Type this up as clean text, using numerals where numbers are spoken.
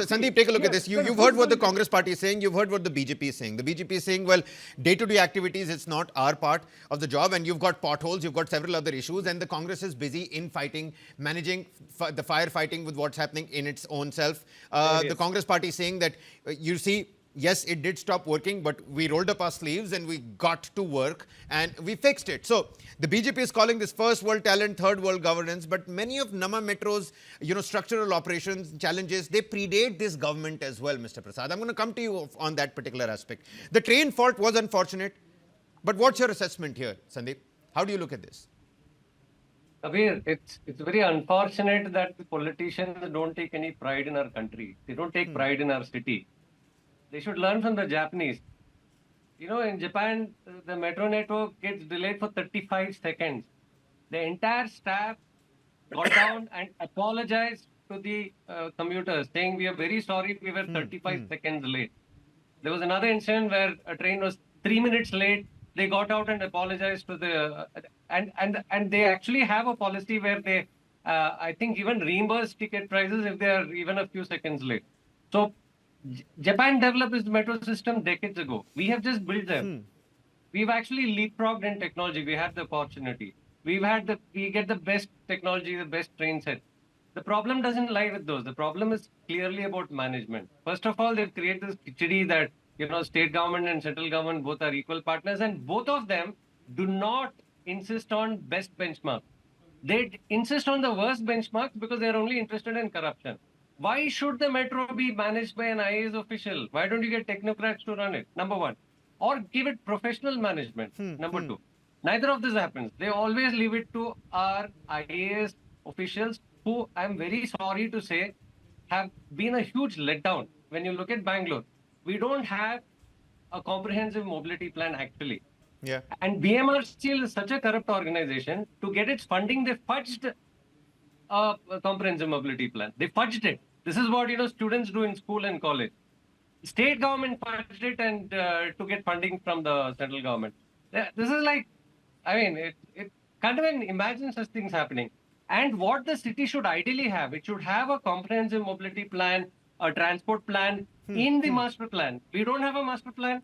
Sandeep, take a look at this. You've heard what the Congress party is saying. You've heard what the BJP is saying. The BJP is saying, well, day-to-day activities, it's not our part of the job. And you've got potholes, you've got several other issues. And the Congress is busy in fighting, managing the firefighting with what's happening in its own self. The Congress party is saying that, you see, yes, it did stop working, but we rolled up our sleeves and we got to work and we fixed it. So the BJP is calling this first world talent, third world governance, but many of Nama Metro's, structural operations challenges, they predate this government as well, Mr. Prasad. I'm going to come to you on that particular aspect. The train fault was unfortunate, but what's your assessment here, Sandeep? How do you look at this? Abir, it's very unfortunate that the politicians don't take any pride in our country. They don't take pride in our city. They should learn from the Japanese. In Japan, the metro network gets delayed for 35 seconds. The entire staff got down and apologized to the commuters, saying, we are very sorry, we were 35 seconds late. There was another incident where a train was 3 minutes late. They got out and apologized to the... and they actually have a policy where they, I think, even reimburse ticket prices if they are even a few seconds late. So, Japan developed its metro system decades ago. We have just built them. We've actually leapfrogged in technology. We had the opportunity. We get the best technology, the best train set. The problem doesn't lie with those. The problem is clearly about management. First of all, they've created this khichdi that, state government and central government both are equal partners, and both of them do not insist on best benchmark. They insist on the worst benchmarks because they're only interested in corruption. Why should the metro be managed by an IAS official? Why don't you get technocrats to run it? Number one. Or give it professional management. Number two. Neither of this happens. They always leave it to our IAS officials who, I'm very sorry to say, have been a huge letdown. When you look at Bangalore, we don't have a comprehensive mobility plan actually. Yeah. And BMRCL is such a corrupt organization. To get its funding, they fudged a comprehensive mobility plan. They fudged it. This is what students do in school and college. State government fudged it and to get funding from the central government. This is like, it can't even imagine such things happening. And what the city should ideally have, it should have a comprehensive mobility plan, a transport plan in the master plan. We don't have a master plan.